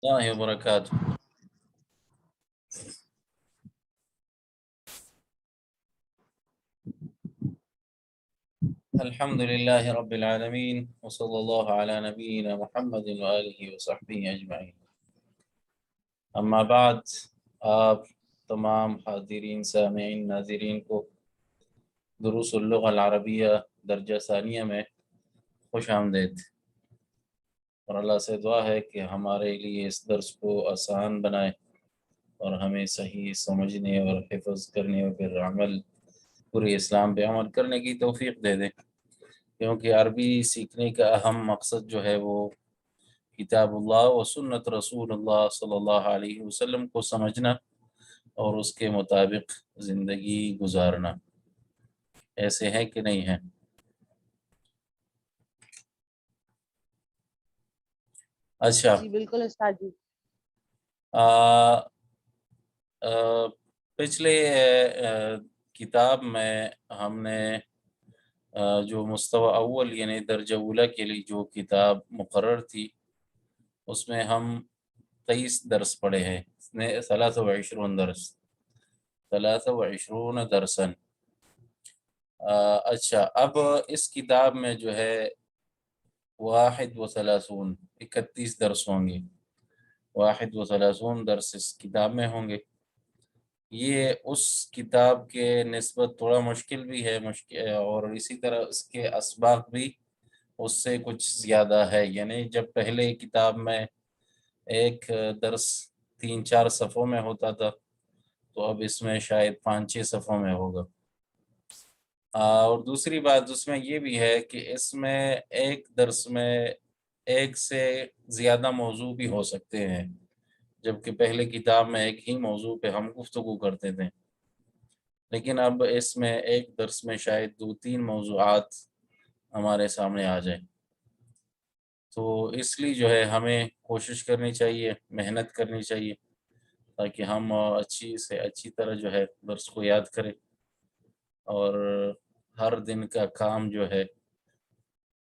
الله وبركاته. الحمد لله رب العالمين وصلى الله على نبينا محمد وآله وصحبه أجمعين. اما بعد، آپ تمام حاضرین سامعین ناظرین کو دروس اللغة العربیہ درجہ ثانیہ میں خوش آمدید، اور اللہ سے دعا ہے کہ ہمارے لیے اس درس کو آسان بنائے اور ہمیں صحیح سمجھنے اور حفظ کرنے اور پھر پورے اسلام پہ عمل کرنے کی توفیق دے دیں، کیونکہ عربی سیکھنے کا اہم مقصد جو ہے وہ کتاب اللہ و سنت رسول اللہ صلی اللہ علیہ وسلم کو سمجھنا اور اس کے مطابق زندگی گزارنا۔ ایسے ہے کہ نہیں ہے؟ اچھا، جی بالکل استاد جی۔ پچھلے کتاب میں ہم نے جو مستوی اول یعنی درجہ اولی کے لیے جو کتاب مقرر تھی اس میں ہم 23 درس پڑھے ہیں، 23 درس، 23 درسن۔ اچھا، اب اس کتاب میں جو ہے 31 درس ہوں گے، 31 درس اس کتاب میں ہوں گے۔ یہ اس کتاب کے نسبت تھوڑا مشکل بھی ہے، اور اسی طرح اس کے اسباق بھی اس سے کچھ زیادہ ہے، یعنی جب پہلے کتاب میں ایک درس 3-4 صفحوں میں ہوتا تھا تو اب اس میں شاید 5-6 صفحوں میں ہوگا۔ اور دوسری بات اس میں یہ بھی ہے کہ اس میں ایک درس میں ایک سے زیادہ موضوع بھی ہو سکتے ہیں، جبکہ پہلے کتاب میں ایک ہی موضوع پہ ہم گفتگو کرتے تھے، لیکن اب اس میں ایک درس میں شاید 2-3 موضوعات ہمارے سامنے آ جائیں۔ تو اس لیے جو ہے ہمیں کوشش کرنی چاہیے، محنت کرنی چاہیے، تاکہ ہم اچھی سے اچھی طرح جو ہے درس کو یاد کریں اور ہر دن کا کام جو ہے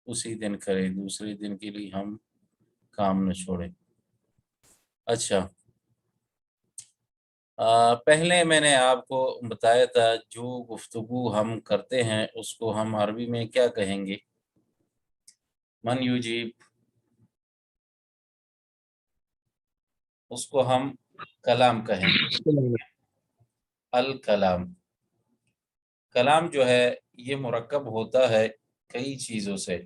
اسی دن کریں، دوسرے دن کے لیے ہم کام نہ چھوڑیں۔ اچھا، پہلے میں نے آپ کو بتایا تھا جو گفتگو ہم کرتے ہیں اس کو ہم عربی میں کیا کہیں گے؟ من یجیب؟ اس کو ہم کلام کہیں گے۔ الکلام، کلام جو ہے یہ مرکب ہوتا ہے کئی چیزوں سے،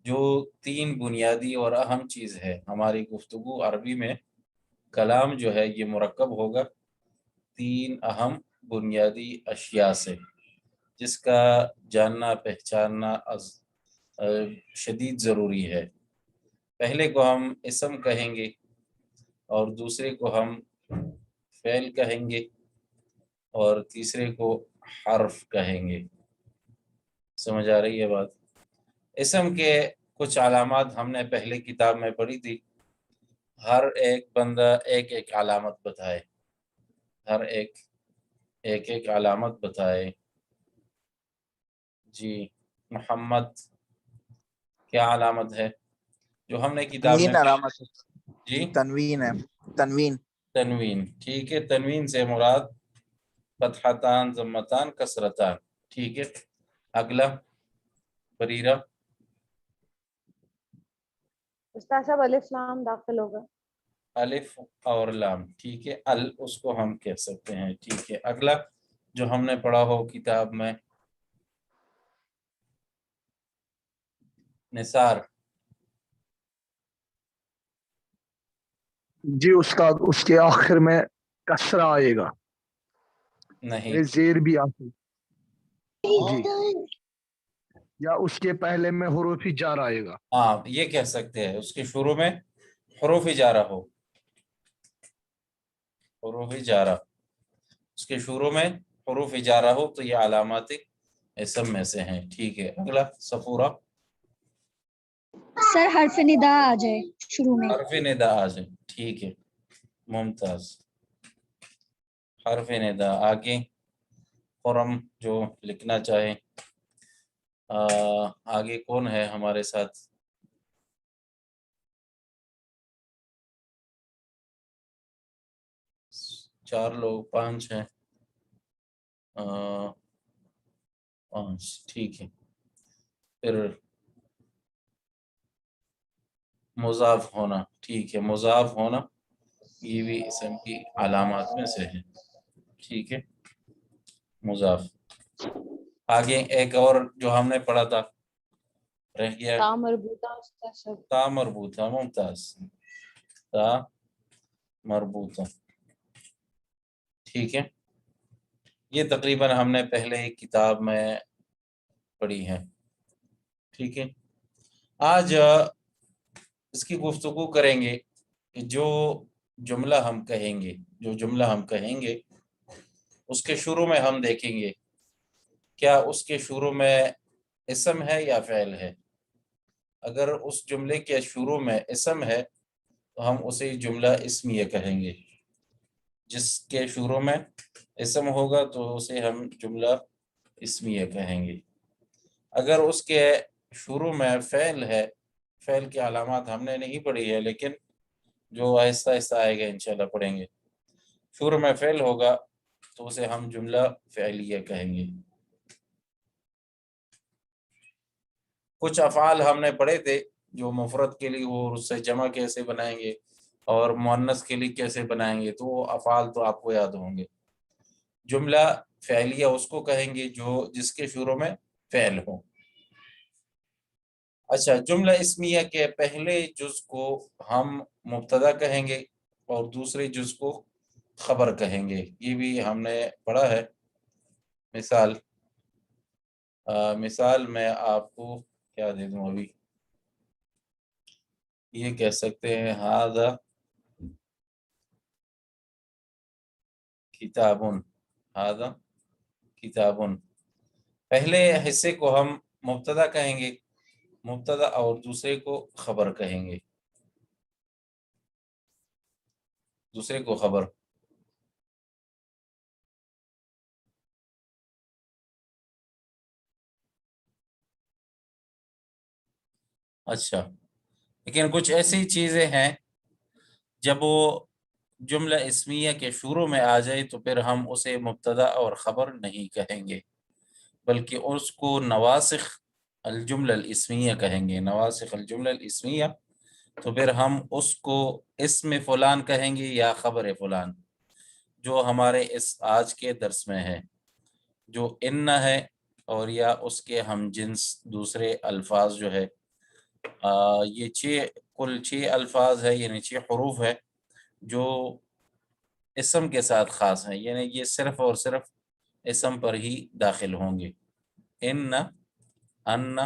جو 3 بنیادی اور اہم چیز ہے ہماری گفتگو عربی میں۔ کلام جو ہے یہ مرکب ہوگا 3 اہم بنیادی اشیاء سے، جس کا جاننا پہچاننا شدید ضروری ہے۔ پہلے کو ہم اسم کہیں گے اور دوسرے کو ہم فعل کہیں گے اور تیسرے کو حرف کہیں گے۔ سمجھ آ رہی ہے بات؟ اسم کے کچھ علامات ہم نے پہلے کتاب میں پڑھی تھی، ہر ایک بندہ ایک ایک علامت بتائے، ہر ایک ایک علامت بتائے۔ جی محمد، کیا علامت ہے جو ہم نے کتاب میں تنوین علامت ہے۔ جی تنوین ہے، تنوین۔ تنوین، ٹھیک ہے، تنوین سے مراد فتحتان، ضمتان، کسرتان، ٹھیک ہے۔ اگلا بریرہ؟ استاد صاحب الف لام داخل ہوگا۔ الف اور لام، ٹھیک ہے، اس کو ہم کہہ سکتے ہیں، ٹھیک ہے۔ اگلا جو ہم نے پڑھا ہو کتاب میں، نثار؟ جی استاد، اس کے آخر میں کسرہ آئے گا، نہیں، زیر بھی آ سکتا جی، یا اس کے پہلے میں حروف جار آئے گا۔ ہاں یہ کہہ سکتے ہیں اس کے شروع میں حروف جارہ ہو، حروف جارہ، اس کے شروع میں حروف جارہ ہو تو یہ علامات اسم میں سے ہیں، ٹھیک ہے۔ اگلا صفورہ؟ سر حرف ندا آ جائے شروع میں۔ حرف ندا آ جائے، ٹھیک ہے، ممتاز، حرف ندا۔ آگے قرم جو لکھنا چاہیں، آگے کون ہے ہمارے ساتھ؟ 4 لوگ 5 ہیں 5 ٹھیک ہے. پھر مضاف ہونا ٹھیک ہے. مضاف ہونا یہ بھی اسم کی علامات میں سے ہے. ٹھیک ہے مضاف. آگے ایک اور جو ہم نے پڑھا تھا رہ گیا تا مربوطہ استاد صاحب. تا مربوطہ. ممتاز. تا مربوطہ ٹھیک ہے. یہ تقریباً ہم نے پہلے ہی کتاب میں پڑھی ہے. ٹھیک ہے. آج اس کی گفتگو کریں گے کہ جو جملہ ہم کہیں گے اس کے شروع میں ہم دیکھیں گے کیا اس کے شروع میں اسم ہے یا فعل ہے. اگر اس جملے کے شروع میں اسم ہے تو ہم اسے جملہ اسمیہ کہیں گے. جس کے شروع میں اسم ہوگا تو اسے ہم جملہ اسمیہ کہیں گے. اگر اس کے شروع میں فعل ہے، فعل کی علامات ہم نے نہیں پڑھی ہے لیکن جو آہستہ آہستہ آئے گا انشاءاللہ پڑھیں گے. شروع میں فعل ہوگا تو اسے ہم جملہ فعلیہ کہیں گے. کچھ افعال ہم نے پڑھے تھے جو مفرد کے لیے وہ اس سے جمع کیسے بنائیں گے اور مؤنث کے لیے کیسے بنائیں گے، تو وہ افعال تو آپ کو یاد ہوں گے. جملہ فعلیہ اس کو کہیں گے جس کے شروع میں فعل ہو. اچھا، جملہ اسمیہ کے پہلے جز کو ہم مبتدا کہیں گے اور دوسرے جز کو خبر کہیں گے. یہ بھی ہم نے پڑھا ہے. مثال میں آپ کو کیا دے دوں ابھی. یہ کہہ سکتے ہیں ھذا کتابن. ھذا کتابن. پہلے حصے کو ہم مبتدا کہیں گے، مبتدا اور دوسرے کو خبر کہیں گے. دوسرے کو خبر. اچھا، لیکن کچھ ایسی چیزیں ہیں جب وہ جملہ اسمیہ کے شروع میں آ جائے تو پھر ہم اسے مبتدا اور خبر نہیں کہیں گے بلکہ اس کو نواسخ الجملہ الاسمیہ کہیں گے. نواسخ الجملہ الاسمیہ تو پھر ہم اس کو اسم فلان کہیں گے یا خبر فلان. جو ہمارے اس آج کے درس میں ہے جو ان ہے اور یا اس کے ہم جنس دوسرے الفاظ جو ہے یہ کل 6 الفاظ ہے، یعنی 6 حروف ہے جو اسم کے ساتھ خاص ہیں، یعنی یہ صرف اور صرف اسم پر ہی داخل ہوں گے. ان، ان،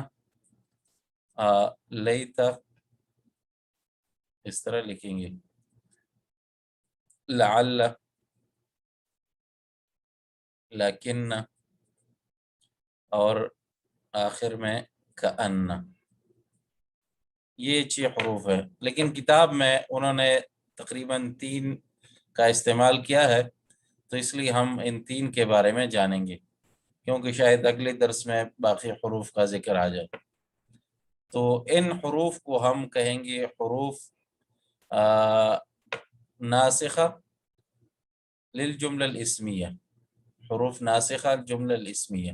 لیت اس طرح لکھیں گے. لعل، لیکن اور آخر میں کأن. یہ 6 حروف ہے، لیکن کتاب میں انہوں نے تقریباً 3 کا استعمال کیا ہے تو اس لیے ہم ان 3 کے بارے میں جانیں گے کیونکہ شاید اگلے درس میں باقی حروف کا ذکر آ جائے. تو ان حروف کو ہم کہیں گے حروف ناسخہ للجملہ الاسمیہ. حروف ناسخہ جملہ الاسمیہ.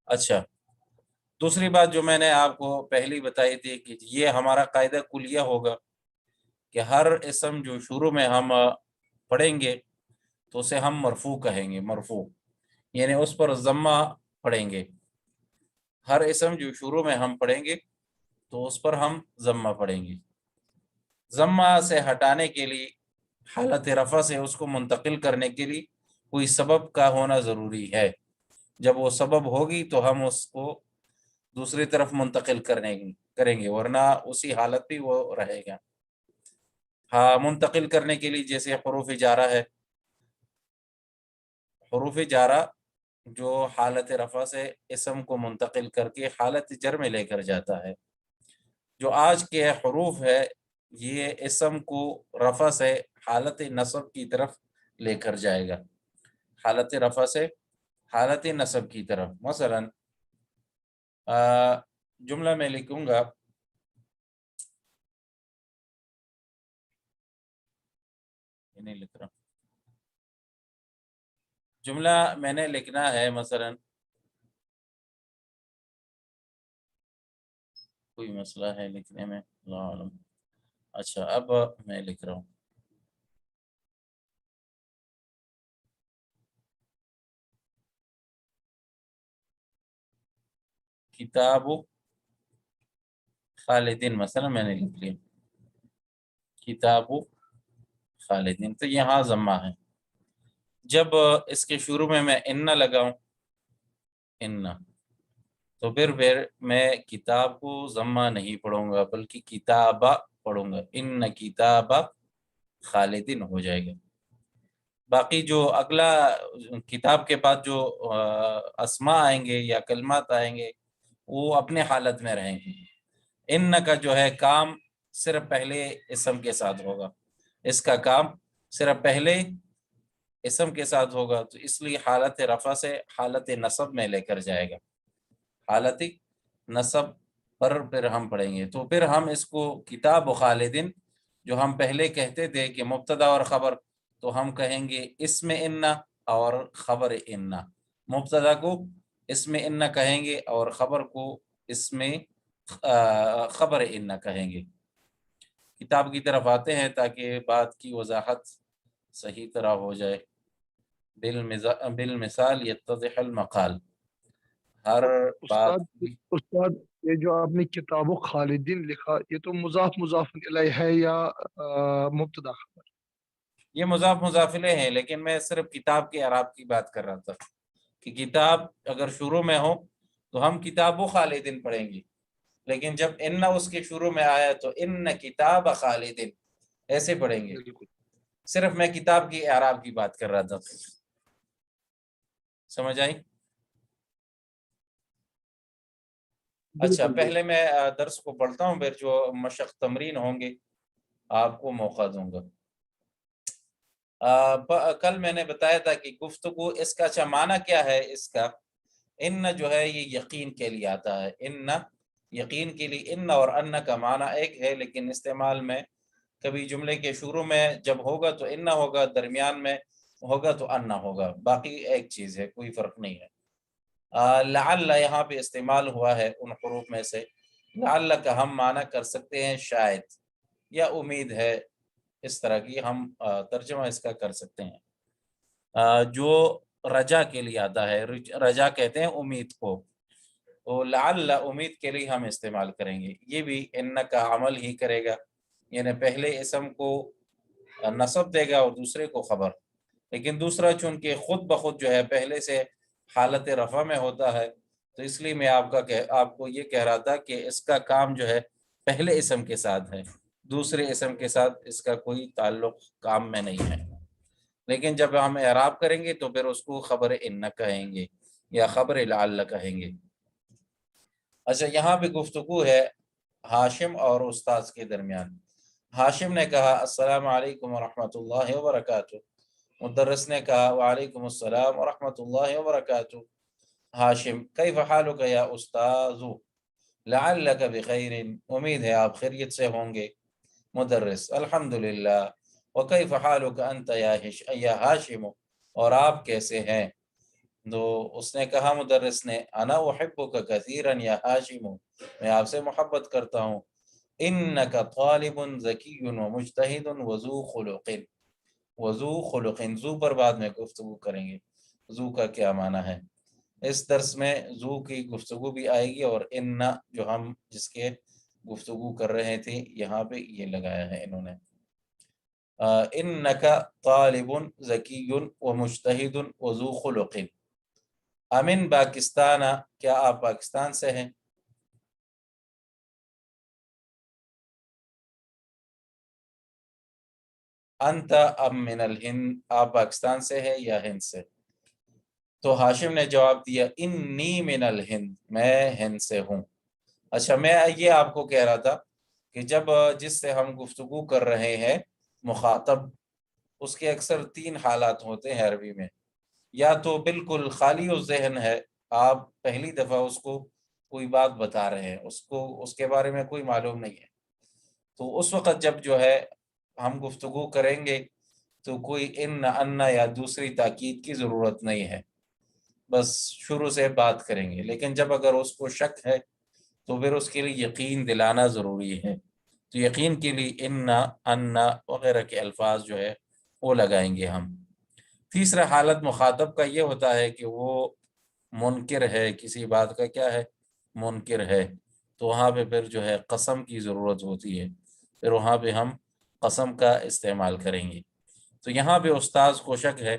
اچھا، دوسری بات جو میں نے آپ کو پہلی بتائی تھی کہ یہ ہمارا قاعدہ کلیہ ہوگا کہ ہر اسم جو شروع میں ہم پڑھیں گے تو اسے ہم مرفوع کہیں گے. مرفوع یعنی اس پر ضمہ پڑھیں گے. ہر اسم جو شروع میں ہم پڑھیں گے تو اس پر ہم ضمہ پڑھیں گے. ضمہ سے ہٹانے کے لیے حالت رفع سے اس کو منتقل کرنے کے لیے کوئی سبب کا ہونا ضروری ہے. جب وہ سبب ہوگی تو ہم اس کو دوسری طرف منتقل کریں گے ورنہ اسی حالت پہ وہ رہے گا. ہاں، منتقل کرنے کے لیے جیسے حروف جارہ ہے. حروف جارہ جو حالت رفع سے اسم کو منتقل کر کے حالت جر میں لے کر جاتا ہے. جو آج کے حروف ہے یہ اسم کو رفع سے حالت نصب کی طرف لے کر جائے گا. حالت رفع سے حالت نصب کی طرف. مثلا جملہ میں لکھوں گا یہ نہیں لکھ رہا. جملہ میں نے لکھنا ہے مثلا کوئی مسئلہ ہے لکھنے میں اللہ عالم. اچھا اب میں لکھ رہا ہوں. کتاب خالدین مثلا میں نے لکھ لیا کتاب خالدین، تو یہاں ضمہ ہے. جب اس کے شروع میں ان لگاؤں ان، تو پھر میں کتاب کو ضمہ نہیں پڑھوں گا بلکہ کتابہ پڑھوں گا. ان کتاب خالدین ہو جائے گا. باقی جو اگلا کتاب کے بعد جو اسماء آئیں گے یا کلمات آئیں گے وہ اپنے حالت میں رہیں گے. ان کا جو ہے کام صرف پہلے اسم کے ساتھ ہوگا، اس کا کام صرف پہلے اسم کے ساتھ ہوگا، تو اس لیے حالت رفع سے حالت نصب میں لے کر جائے گا. حالت نصب پر پھر ہم پڑھیں گے. تو پھر ہم اس کو کتاب خالدین جو ہم پہلے کہتے تھے کہ مبتدا اور خبر، تو ہم کہیں گے اسم ان اور خبر ان. مبتدا کو اسم ان کہیں گے اور خبر کو اسم خبر ان کہیں گے. کتاب کی طرف آتے ہیں تاکہ بات کی وضاحت صحیح طرح ہو جائے. بالمثال یتضح المقال. ہر بات استاد یہ جو آپ نے کتاب خالدین لکھا یہ تو مضاف مضاف الیہ ہے یا مبتدا خبر؟ یہ مضاف مضاف الیہ ہے، لیکن میں صرف کتاب کے اعراب کی بات کر رہا تھا کہ کتاب اگر شروع میں ہو تو ہم کتاب خالدین پڑھیں گے، لیکن جب ان اس کے شروع میں آیا تو ان کتاب خالدین ایسے پڑھیں گے. بالکل صرف میں کتاب کی اعراب کی بات کر رہا تھا. سمجھ آئی؟ اچھا پہلے میں درس کو پڑھتا ہوں، پھر جو مشق تمرین ہوں گے آپ کو موقع دوں گا. کل میں نے بتایا تھا کہ گفتگو اس کا اچھا معنی کیا ہے. اس کا ان جو ہے یہ یقین کے لیے آتا ہے. ان یقین کے لیے. ان اور ان کا معنی ایک ہے، لیکن استعمال میں کبھی جملے کے شروع میں جب ہوگا تو ان ہوگا، درمیان میں ہوگا تو ان ہوگا، باقی ایک چیز ہے، کوئی فرق نہیں ہے. لعل یہاں پہ استعمال ہوا ہے ان حروف میں سے. لعل کا ہم معنی کر سکتے ہیں شاید یا امید ہے، اس طرح کی ہم ترجمہ اس کا کر سکتے ہیں. جو رجا کے لیے آتا ہے، رجا کہتے ہیں امید کو، تو لعل امید کے لیے ہم استعمال کریں گے. یہ بھی ان کا عمل ہی کرے گا، یعنی پہلے اسم کو نصب دے گا اور دوسرے کو خبر. لیکن دوسرا چونکہ خود بخود جو ہے پہلے سے حالت رفع میں ہوتا ہے، تو اس لیے میں آپ کو یہ کہہ رہا تھا کہ اس کا کام جو ہے پہلے اسم کے ساتھ ہے، دوسرے اسم کے ساتھ اس کا کوئی تعلق کام میں نہیں ہے. لیکن جب ہم اعراب کریں گے تو پھر اس کو خبر ان کہیں گے یا خبر لعل کہیں گے. اچھا یہاں پہ گفتگو ہے ہاشم اور استاذ کے درمیان. ہاشم نے کہا السلام علیکم ورحمۃ اللہ وبرکاتہ. مدرس نے کہا وعلیکم السلام ورحمۃ اللہ وبرکاتہ. ہاشم کیف حالک یا استاذ؟ لعلک بخیر، امید ہے آپ خیریت سے ہوں گے. مدرس الحمدللہ. وکیف حالک انت یا ہاشم، اور آپ کیسے ہیں؟ تو اس نے کہا مدرس نے انا احبک کثیرا یا ہاشم، میں آپ سے محبت کرتا ہوں. انک طالب ذکی ومجتہد وذو خلق. وذو خلق، ذو پر بعد میں گفتگو کریں گے ذو کا کیا معنی ہے. اس درس میں ذو کی گفتگو بھی آئے گی، اور ان جو ہم جس کے گفتگو کر رہے تھے یہاں پہ یہ لگایا ہے انہوں نے. انک طالب ذکی ومجتہد وذو خلق. امن پاکستان، کیا آپ پاکستان سے ہیں؟ انت ام من الہند، آپ پاکستان سے ہے یا ہند سے؟ تو ہاشم نے جواب دیا انی من الہند، میں ہند سے ہوں. اچھا میں یہ آپ کو کہہ رہا تھا کہ جب جس سے ہم گفتگو کر رہے ہیں مخاطب، اس کے اکثر 3 حالات ہوتے ہیں عربی میں. یا تو بالکل خالی ذہن ہے، آپ پہلی دفعہ اس کو کوئی بات بتا رہے ہیں، اس کے بارے میں کوئی معلوم نہیں ہے، تو اس وقت جب جو ہے ہم گفتگو کریں گے تو کوئی ان انا یا دوسری تاکید کی ضرورت نہیں ہے، بس شروع سے بات کریں گے. لیکن جب اگر اس کو شک ہے تو پھر اس کے لیے یقین دلانا ضروری ہے. تو یقین کے لیے ان انا وغیرہ کے الفاظ جو ہے وہ لگائیں گے ہم. تیسرا حالت مخاطب کا یہ ہوتا ہے کہ وہ منکر ہے، کسی بات کا کیا ہے، منکر ہے، تو وہاں پہ پھر جو ہے قسم کی ضرورت ہوتی ہے، پھر وہاں پہ ہم قسم کا استعمال کریں گے. تو یہاں پہ استاذ کو شک ہے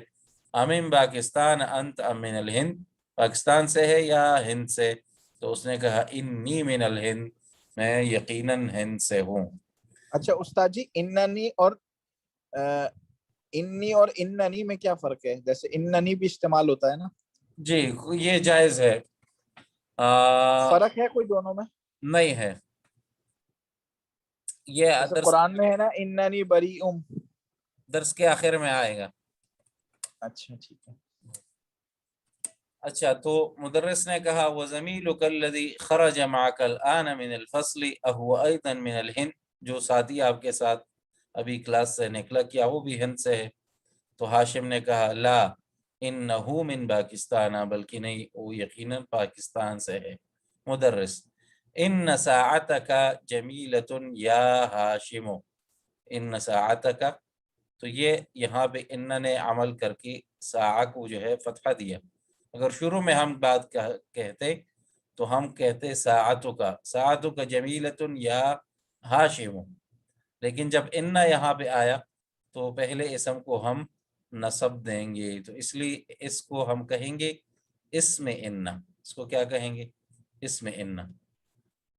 امین پاکستان انت ام من الہند، پاکستان سے ہے یا ہند سے؟ تو اس نے کہا انی من الہند، میں یقیناً ہند سے ہوں. اچھا استاد جی، انی اور اننی میں کیا فرق ہے؟ جیسے اننی بھی استعمال ہوتا ہے نا. جی یہ جائز ہے. فرق ہے کوئی دونوں میں؟ نہیں ہے. یہ جیسے قرآن میں ہے نا اننی بریئم. درس کے آخر میں آئے گا. اچھا ٹھیک ہے. اچھا تو مدرس نے کہا وَزَمِيلُكَ الَّذِي خَرَجَ مَعَكَ الْآنَ مِنَ الْفَصْلِ أَهُوَ أَيْضًا مِنَ الْهِنْدِ، جو ساتھی آپ کے ساتھ ابھی کلاس سے نکلا کیا وہ بھی ہند سے ہے؟ تو ہاشم نے کہا لا انہو من پاکستان، بلکہ نہیں وہ یقیناً پاکستان سے ہے. مدرس ان ساعتک جمیلۃ یا ہاشم، ان ساعتک، تو یہ یہاں پہ ان نے عمل کر کے ساعہ کو جو ہے فتحہ دیا. اگر شروع میں ہم بات کہتے تو ہم کہتے ساعتو کا جمیلۃ یا ہاشم، لیکن جب ان یہاں پہ آیا تو پہلے اسم کو ہم نصب دیں گے، تو اس لیے اس کو ہم کہیں گے اسم ان. اس کو کیا کہیں گے؟ اسم ان.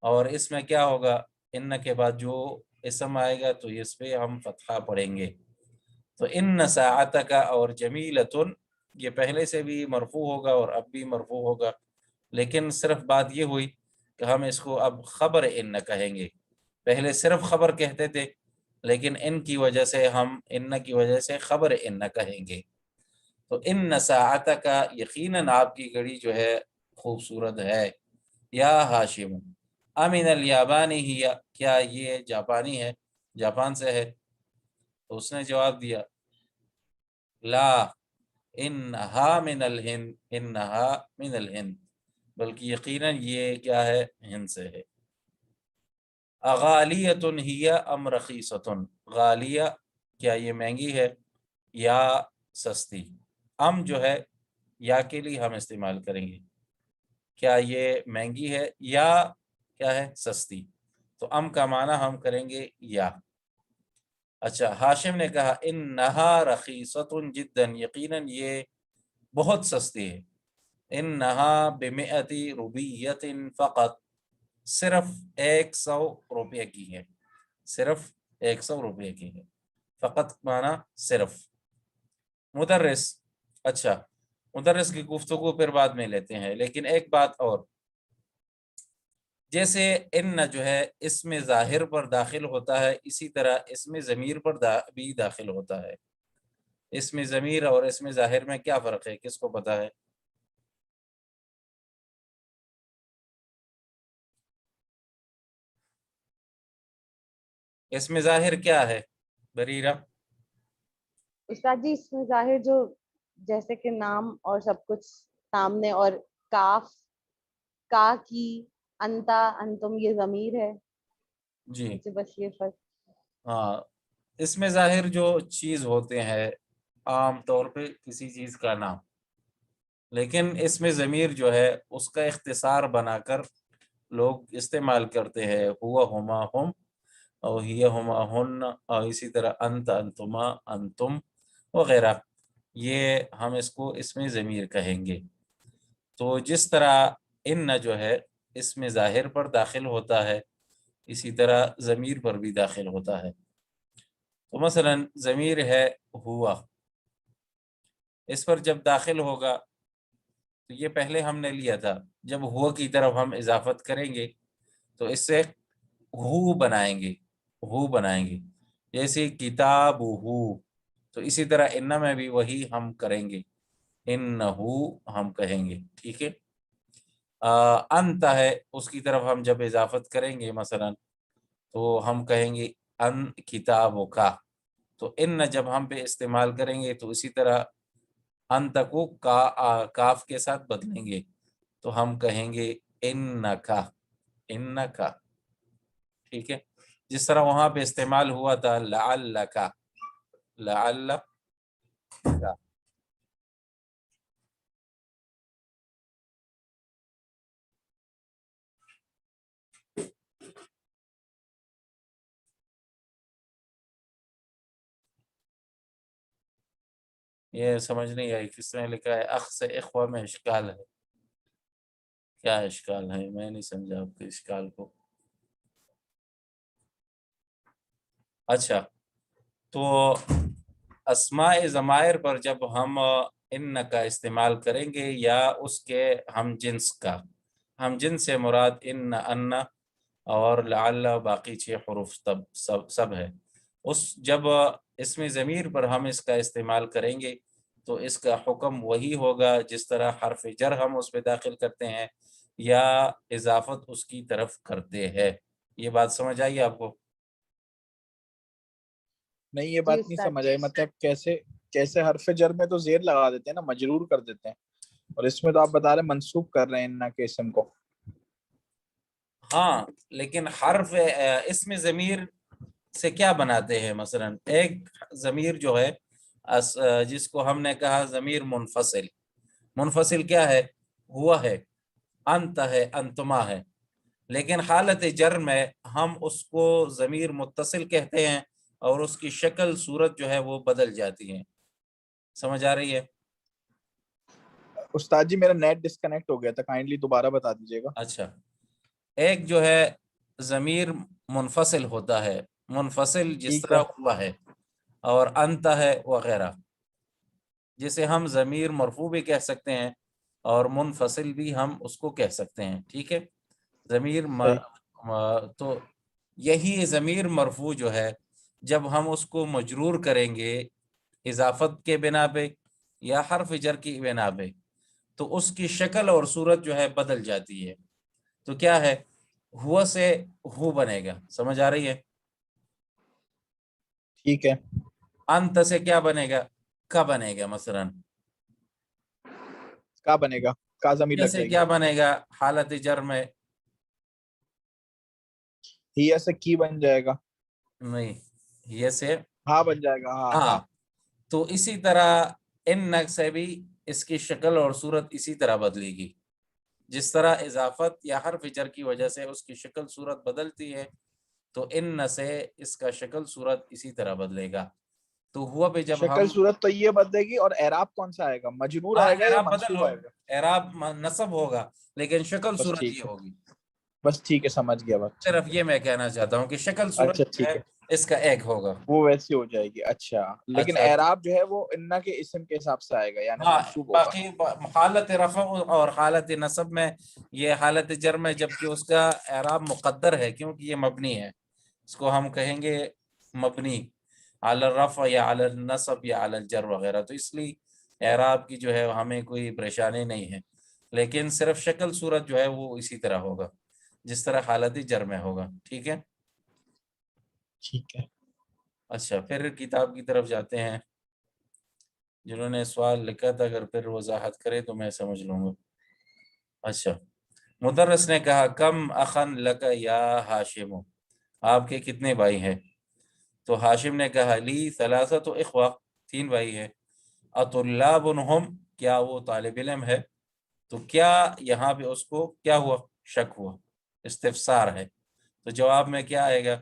اور اس میں کیا ہوگا، ان کے بعد جو اسم آئے گا تو اس پہ ہم فتحہ پڑھیں گے. تو ان ساعتک اور جمیلۃ یہ پہلے سے بھی مرفوع ہوگا اور اب بھی مرفوع ہوگا، لیکن صرف بات یہ ہوئی کہ ہم اس کو اب خبر ان کہیں گے. پہلے صرف خبر کہتے تھے، لیکن ان کی وجہ سے ہم ان کی وجہ سے خبر ان کہیں گے. تو ان ساعتک، یقیناً آپ کی گھڑی جو ہے خوبصورت ہے. یا ہاشم امن الیابانی ہی، کیا یہ جاپانی ہے، جاپان سے ہے؟ تو اس نے جواب دیا لا انہا من الہند، انہا من الہند، بلکہ یقیناً یہ کیا ہے، ہند سے ہے. اغالیۃ ہی ام رخیصۃ، غالیہ کیا یہ مہنگی ہے یا سستی؟ ام جو ہے یا کے لیے ہم استعمال کریں گے، کیا یہ مہنگی ہے یا کیا ہے، سستی. تو ام کا معنی ہم کریں گے یا. اچھا ہاشم نے کہا انہا رخیصۃ جدا، یقیناً یہ بہت سستی ہے. انہا بمئۃ روبیۃ فقط، صرف 100 روپے کی ہے، صرف 100 روپے کی ہے. فقط معنی صرف. مدرس، اچھا مدرس کی گفتگو پھر بعد میں لیتے ہیں، لیکن ایک بات اور، جیسے ان جو ہے اسم ظاہر پر داخل ہوتا ہے، اسی طرح اسم ضمیر پر بھی داخل ہوتا ہے. اسم ضمیر اور اسم ظاہر میں کیا فرق ہے، کس کو پتا ہے؟ اسم ظاہر کیا ہے بریرہ؟ استاد جی اس میں ظاہر جو جیسے کہ نام اور سب کچھ سامنے، اور کاف کا کی انتا انتم یہ ضمیر ہے. جی بس یہ فرق. ہاں، اسم ظاہر جو چیز ہوتے ہیں عام طور پہ کسی چیز کا نام، لیکن اسم ضمیر جو ہے اس کا اختصار بنا کر لوگ استعمال کرتے ہیں، ہوا ہما ہم اور ہی ہما ہن، اور اسی طرح انت انتما انتم وغیرہ، یہ ہم اس کو اسم ضمیر کہیں گے. تو جس طرح ان جو ہے اسم ظاہر پر داخل ہوتا ہے، اسی طرح ضمیر پر بھی داخل ہوتا ہے. تو مثلا ضمیر ہے ہوا، اس پر جب داخل ہوگا تو یہ پہلے ہم نے لیا تھا، جب ہوا کی طرف ہم اضافت کریں گے تو اس سے ہو بنائیں گے، ہو بنائیں گے، جیسے کتاب ہو. تو اسی طرح ان میں بھی وہی ہم کریں گے، انہو ہم کہیں گے. ٹھیک ہے. انت ہے، اس کی طرف ہم جب اضافت کریں گے مثلا تو ہم کہیں گے ان کتابوں کا. تو ان جب ہم پہ استعمال کریں گے تو اسی طرح انت کو کاف کے ساتھ بدلیں گے، تو ہم کہیں گے انکا، انکا، ٹھیک ہے، جس طرح وہاں پہ استعمال ہوا تھا لعلکا، لعلکا۔ یہ سمجھ نہیں آئی، کس نے لکھا ہے اخ سے اخوہ میں اشکال ہے؟ کیا اشکال ہے؟ میں نہیں سمجھا آپ کے اشکال کو۔ اچھا، تو اسماء ضمائر پر جب ہم ان کا استعمال کریں گے یا اس کے ہم جنس کا، ہم جنس سے مراد ان، ان اور لعل، باقی 6 حروف سب ہے، اس جب اسم ضمیر پر ہم اس کا استعمال کریں گے تو اس کا حکم وہی ہوگا جس طرح حرف جر ہم اس پہ داخل کرتے ہیں یا اضافت اس کی طرف کرتے ہیں۔ یہ بات سمجھ آئی آپ کو؟ نہیں یہ جی بات نہیں استاد سمجھ جی۔ آئی، مطلب کیسے حرف جر میں تو زیر لگا دیتے ہیں نا، مجرور کر دیتے ہیں، اور اس میں تو آپ بتا رہے ہیں منسوب کر رہے ہیں ان کے اسم کو۔ ہاں، لیکن حرف اسم ضمیر سے کیا بناتے ہیں؟ مثلا ایک ضمیر جو ہے جس کو ہم نے کہا ضمیر منفصل، منفصل کیا ہے؟ ہوا ہے، انت ہے، انتما ہے، لیکن حالت جر میں ہم اس کو ضمیر متصل کہتے ہیں اور اس کی شکل صورت جو ہے وہ بدل جاتی ہے۔ سمجھ آ رہی ہے؟ استاد جی میرا نیٹ ڈسکنیکٹ ہو گیا تھا، کائنڈلی دوبارہ بتا دیجیے گا۔ اچھا، ایک جو ہے ضمیر منفصل ہوتا ہے، منفصل جس ٹھیک ہے، طرح ہوا ہے، اور انت ہے وغیرہ، جسے ہم ضمیر مرفوع بھی کہہ سکتے ہیں اور منفصل بھی ہم اس کو کہہ سکتے ہیں، ٹھیک ہے۔ ضمیر صحیح۔ تو یہی ضمیر مرفوع جو ہے جب ہم اس کو مجرور کریں گے اضافت کے بنا پہ یا حرف جر کی بنا پہ تو اس کی شکل اور صورت جو ہے بدل جاتی ہے۔ تو کیا ہے؟ ہوا سے ہو بنے گا، سمجھ آ رہی ہے؟ ٹھیک ہے، انت سے کیا بنے گا؟ کا بنے گا مثلا۔ کا بنے گا، کا ضمیر لگ جیسے جائے گی۔ کیا بنے گا حالت جر میں؟ ہی سے کی بن جائے گا، نہیں، یہ سے ہاں بن جائے گا، ہاں ہاں۔ ہاں۔ تو اسی طرح ان سے بھی اس کی شکل اور صورت اسی طرح بدلے گی، جس طرح اضافت یا حرف جر کی وجہ سے اس کی شکل صورت بدلتی ہے تو ان سے اس کا شکل صورت اسی طرح بدلے گا۔ تو ہوا پہ جب شکل ہم صورت تو یہ بدلے گی، اور اعراب کون سا آئے گا؟ مجرور ہاں آئے گا یا اعراب بدل منصوب ہو، آئے گا؟ اعراب نصب ہوگا لیکن شکل بس صورت یہ ٹھیک ہے، ہوگی۔ بس ٹھیک ہے، سمجھ گیا بات، صرف ٹھیک ہے۔ یہ میں کہنا چاہتا ہوں کہ شکل صورت اچھا جو ٹھیک ہے ہے، اس کا ایک ہوگا۔ وہ ویسی ہو جائے گی، اچھا۔ لیکن اچھا، اعراب جو ہے وہ انا کے اسم کے حساب سے آئے گا، یعنی ہاں، منصوب ہوگا۔ باقی حالت رفع اور حالت نصب میں، یہ حالت جر میں جبکہ اس کا اعراب مقدر ہے کیونکہ یہ مبنی ہے، اس کو ہم کہیں گے مبنی علی الرفع یا علی النصب یا علی الجر وغیرہ، تو اس لیے اعراب کی جو ہے ہمیں کوئی پریشانی نہیں ہے، لیکن صرف شکل صورت جو ہے وہ اسی طرح ہوگا جس طرح حالت جر میں ہوگا، ٹھیک ہے۔ ٹھیک ہے، اچھا، پھر کتاب کی طرف جاتے ہیں۔ جنہوں نے سوال لکھا تھا اگر پھر وضاحت کرے تو میں سمجھ لوں گا۔ اچھا، مدرس نے کہا کم اخن لک یا ہاشم، آپ کے کتنے بھائی ہیں؟ تو ہاشم نے کہا لی ثلاثت اخوہ، 3 بھائی ہیں۔ اطلاب ہم، کیا وہ طالب علم ہے؟ تو کیا یہاں پہ اس کو کیا ہوا؟ شک ہوا، استفسار ہے، تو جواب میں کیا آئے گا؟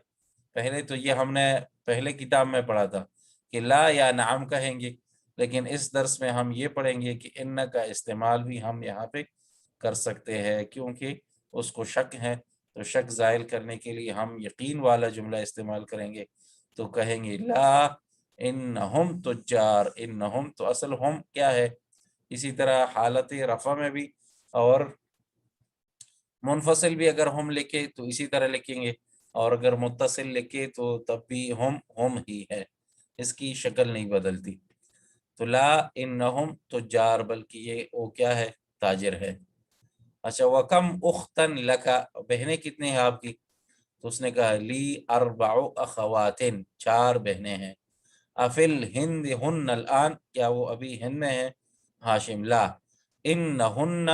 پہلے تو یہ ہم نے پہلے کتاب میں پڑھا تھا کہ لا یا نعم کہیں گے، لیکن اس درس میں ہم یہ پڑھیں گے کہ ان کا استعمال بھی ہم یہاں پہ کر سکتے ہیں کیونکہ اس کو شک ہے، تو شک زائل کرنے کے لیے ہم یقین والا جملہ استعمال کریں گے، تو کہیں گے لا انہم تجار، انہم تو اصل ہم کیا ہے، اسی طرح حالت رفع میں بھی اور منفصل بھی اگر ہم لکھے تو اسی طرح لکھیں گے، اور اگر متصل لکھے تو تب بھی ہم ہی ہے، اس کی شکل نہیں بدلتی۔ تو لا انہم تجار، بلکہ یہ وہ کیا ہے؟ تاجر ہے۔ اچھا، وکم اختن لکا، بہنیں کتنے ہیں آپ کی؟ تو اس نے کہا لی 4 اخواتن، 4 بہنیں ہیں۔ افل ہند ہن الان، کیا وہ ابھی ہند میں ہیں؟ ہاشم لا، انہن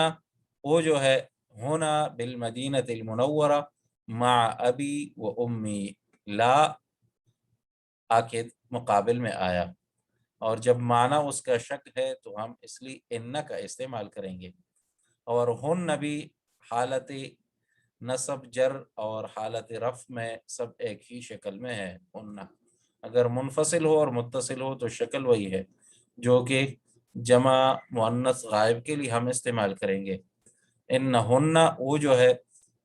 وہ جو ہے ہونا بالمدینۃ المنورہ مع ابی و امی، لا آ کے مقابل میں آیا، اور جب معنی اس کا شک ہے تو ہم اس لیے ان کا استعمال کریں گے، اور ہن بھی حالت نصب جر اور حالت رفع میں سب ایک ہی شکل میں ہے۔ ہن اگر منفصل ہو اور متصل ہو تو شکل وہی ہے جو کہ جمع مؤنث غائب کے لیے ہم استعمال کریں گے۔ انہن وہ جو ہے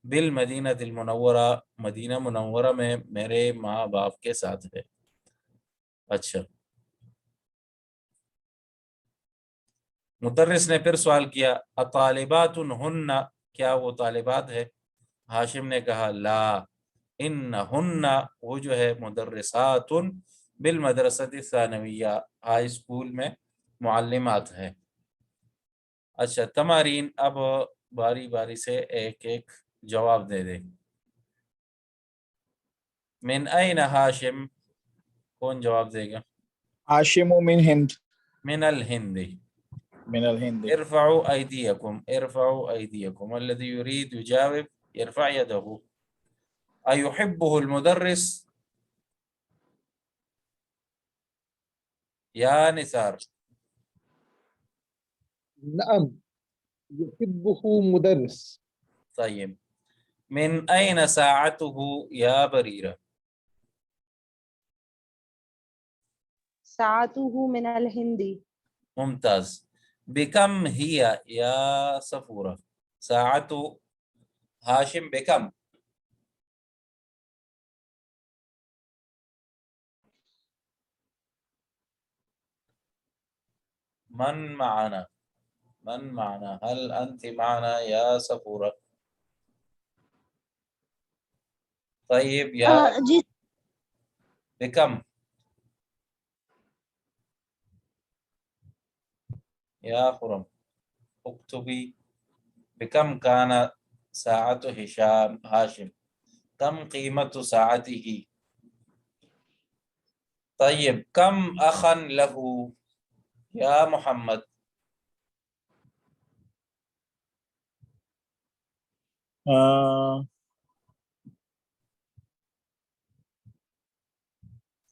بالمدینۃ المنورہ مدینہ منورہ میں میرے ماں باپ کے ساتھ ہے۔ اچھا، مدرس نے پھر سوال کیا اطالبات ہن، کیا وہ طالبات ہے؟ ہاشم نے کہا لا، انہن وہ جو ہے مدرسات بالمدرسۃ الثانویہ ہائی اسکول میں معلمات ہیں۔ اچھا تمارین، اب باری باری سے ایک ایک جواب دے دیں۔ من این ہاشم، کون جواب دے گا؟ عاشم من ہند، من الہند، من الہند۔ ارفعوا ایدیکم، ارفعوا ایدیکم، الذي يريد يجاوب يرفع يده۔ ایحبه المدرس یا نثار؟ نعم يحبه مدرس. طيب، من أين ساعته يا بريرة؟ ساعته من الهندي. ممتاز، بكم هي يا صفورة؟ ساعته هاشم بكم؟ من معنا؟ من معنا؟ هل أنت معنا يا صفورة؟ طيب يا جی بكم؟ يا خرم اكتبي بكم كان ساعة هاشم، كم قيمة ساعته؟ طيب كم أخا له يا محمد؟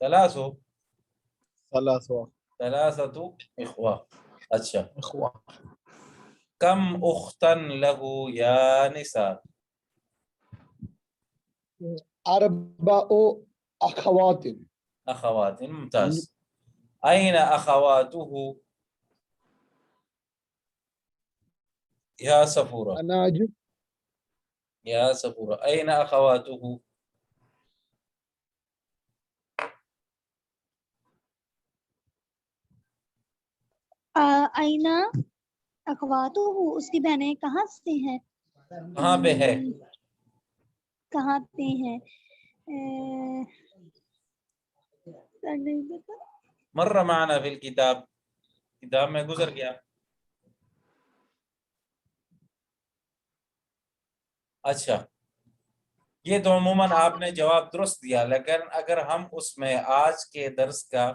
ثلاثة إخوة۔ اچھا، اخوہ، كم أختا له يا نساء؟ أربع أخوات. أخوات، ممتاز، أين أخواته يا صفورة؟ أناجم. يا صفورة، أين أخواته؟ آئینہ اخواتو، اس کی بہنیں کہاں سے ہیں؟ کہاں پہ ہے؟ کہاں پہ ہیں؟ نہیں پتا۔ مر معنا في الكتاب، کتاب میں گزر گیا۔ اچھا، یہ تو عموماً آپ نے جواب درست دیا، لیکن اگر ہم اس میں آج کے درس کا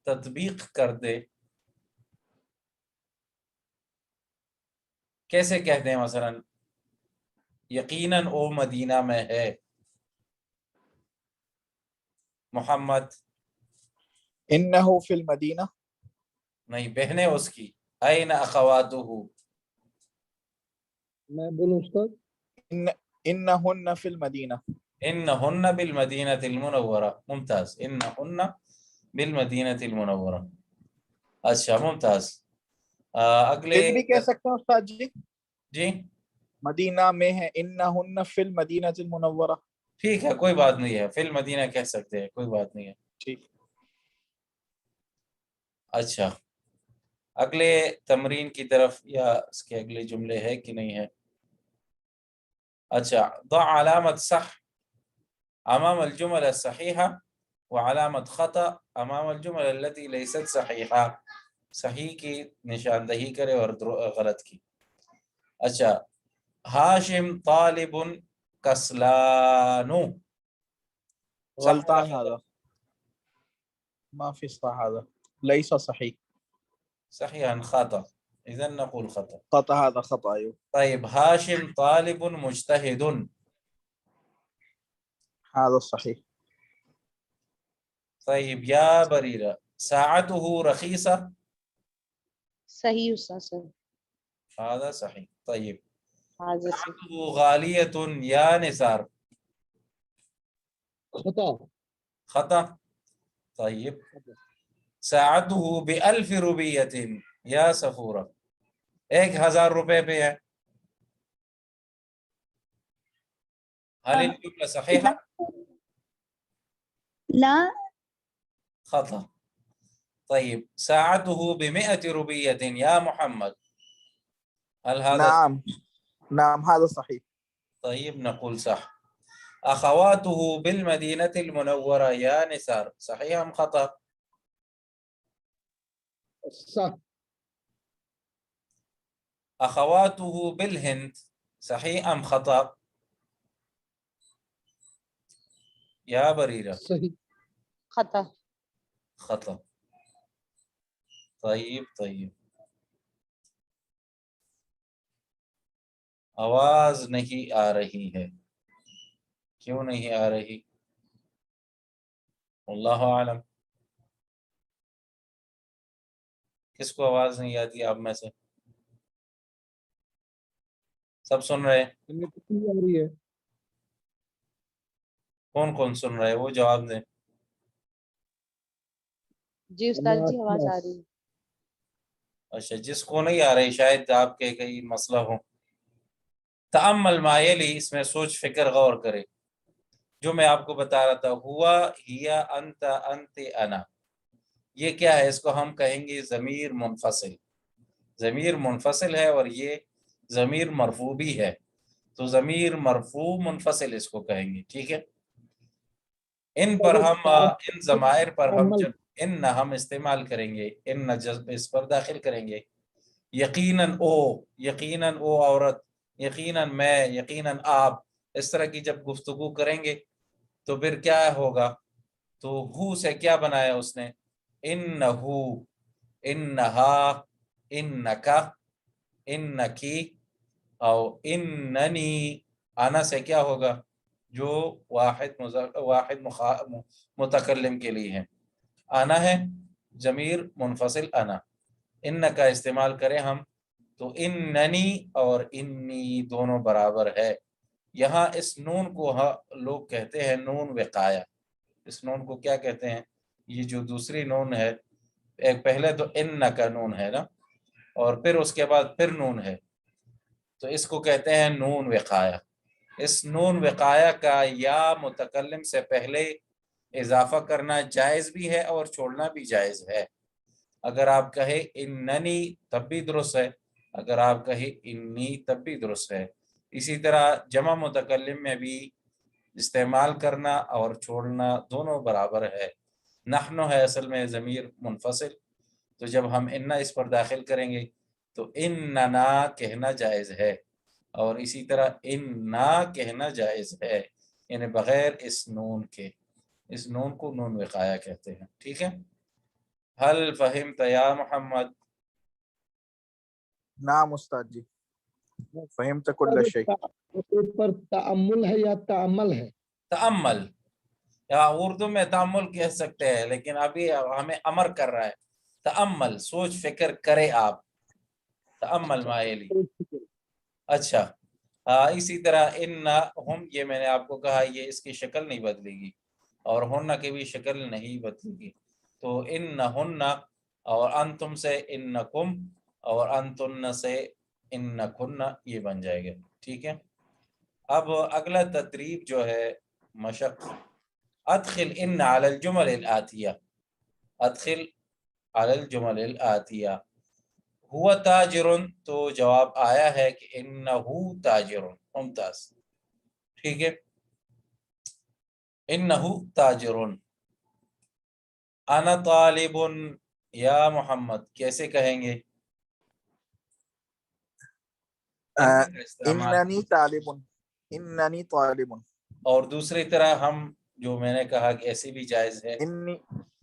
تطبیق کر دے، کیسے کہتے ہیں؟ مثلا یقیناً وہ مدینہ میں ہے، محمد انہو فی المدینہ، نہیں، بہنیں اس کی، این اخواتہ، میں بولوں استاد؟ انہن فی المدینہ، انہن بالمدینۃ المنورہ، ممتاز، انہن بالمدینۃ المنورہ۔ اچھا ممتاز، اگلے خود بھی کہہ سکتے ہیں استاد جی، جی مدینہ میں ہے، انہن فی المدینہ المنورہ۔ ٹھیک ہے، کوئی بات نہیں ہے، فی المدینہ کہہ سکتے ہیں، کوئی بات نہیں ہے۔ ٹھیک، اچھا، اگلے تمرین کی طرف، یا اس کے اگلے جملے ہے کہ نہیں ہے؟ اچھا، ضع علامت صح امام الجمل الصحیحہ وعلامت خطأ امام الجمل التي لیست صحیحہ، صحیح کی نشاندہی کرے اور غلط کی۔ اچھا، ہاشم طالب کسلان، غلطان هذا، ما في صح هذا ليس صحيح. صحيح خطأ، إذا نقول خطأ. خطأ هذا خطأ. أيوه. طيب هاشم طالب مجتهد. هذا صحيح. طيب يا بريرة ساعته رخيصة. صحیح استاد صحیح. هذا صحيح. طيب حاضر سے ساعته غالية يا نزار. خطا. خطأ. طيب ساعته ب1000 روپیة یا سفورہ. 1000 روپے پہ ہے. هل الجملة صحيحة؟ لا. خطأ. طيب ساعته ب100 روپية يا محمد. هل هذا نعم نعم هذا صحيح. طيب نقول صح. أخواته بالمدينة المنورة يا نسار. صحيح أم خطأ؟ صح. أخواته بالهند. صحيح أم خطأ؟ يا بريرة. صحیح. خطا. خطأ. طيب آواز نہیں آ رہی ہے. کیوں نہیں آ رہی؟ اللہ عالم. کس کو آواز نہیں آتی آپ میں سے؟ سب سن رہے ہیں؟ ہمیں کتنی آ رہی ہے؟ کون کون سن رہے ہیں وہ جواب دیں. جی استاد جی آواز آ رہی ہے. اچھا جس کو نہیں آ رہی شاید آپ کے کئی مسئلہ ہو. تأمل ما یلی، اس میں سوچ فکر غور کرے. جو میں آپ کو بتا رہا تھا ہوا ہیا انت انت انا، یہ کیا ہے؟ اس کو ہم کہیں گے ضمیر منفصل. ضمیر منفصل ہے اور یہ ضمیر مرفوع بھی ہے، تو ضمیر مرفوع منفصل اس کو کہیں گے. ٹھیک ہے. ان پر ہم ان ضمائر پر ہم استعمال کریں گے. ان اس پر داخل کریں گے. یقیناً او، یقیناً او عورت، یقیناً میں، یقیناً آپ، اس طرح کی جب گفتگو کریں گے تو پھر کیا ہوگا؟ تو ہو سے کیا بنایا اس نے؟ انہو، انہا، انکا، انکی، او اننی. آنا سے کیا ہوگا؟ جو واحد متکلم کے لیے ہے. آنا ہے ضمیر منفصل انا. ان کا استعمال کریں ہم تو اننی اور انی دونوں برابر ہے. یہاں اس نون کو لوگ کہتے ہیں نون وقایہ. اس نون کو کیا کہتے ہیں؟ یہ جو دوسری نون ہے، ایک پہلے تو ان کا نون ہے نا، اور پھر اس کے بعد پھر نون ہے، تو اس کو کہتے ہیں نون وقایہ. اس نون وقایہ کا یا متکلم سے پہلے اضافہ کرنا جائز بھی ہے اور چھوڑنا بھی جائز ہے. اگر آپ کہیں اننی تب بھی درست ہے، اگر آپ کہیں انی تب بھی درست ہے. اسی طرح جمع متکلم میں بھی استعمال کرنا اور چھوڑنا دونوں برابر ہے. نحنو ہے اصل میں ضمیر منفصل، تو جب ہم انا اس پر داخل کریں گے تو اننا کہنا جائز ہے، اور اسی طرح اننا کہنا جائز ہے، یعنی بغیر اس نون کے. اس نون کو نون وقایہ کہتے ہیں. ٹھیک ہے. هل فهمت یا محمد؟ نعم استاد جی فهمت كل شيء. پر تأمل ہے یا تعمل ہے؟ تأمل، یا اردو میں تأمل کہہ سکتے ہیں، لیکن ابھی ہمیں امر کر رہا ہے. تأمل، سوچ فکر کرے آپ. تأمل مائلی. اچھا اسی طرح ان ہم، یہ میں نے آپ کو کہا یہ اس کی شکل نہیں بدلے گی، اور ہن کی بھی شکل نہیں بدلے گی. تو ان ہن، اور انتم سے انکم، اور انتن سے انکن، یہ بن جائے گا. ٹھیک ہے. اب اگلا تدریب جو ہے مشق. ادخل ان علی الجمل الآتیہ. ادخل علی الجمل الآتیہ. ہوا تاجر، تو جواب آیا ہے کہ انہو تاجر. ممتاز. ٹھیک ہے. انہو تاجر. انا طالب یا محمد، کیسے کہیں گے؟ اننی طالب، اننی طالب. اور دوسری طرح ہم جو میں نے کہا کہ ایسی بھی جائز ہے. انی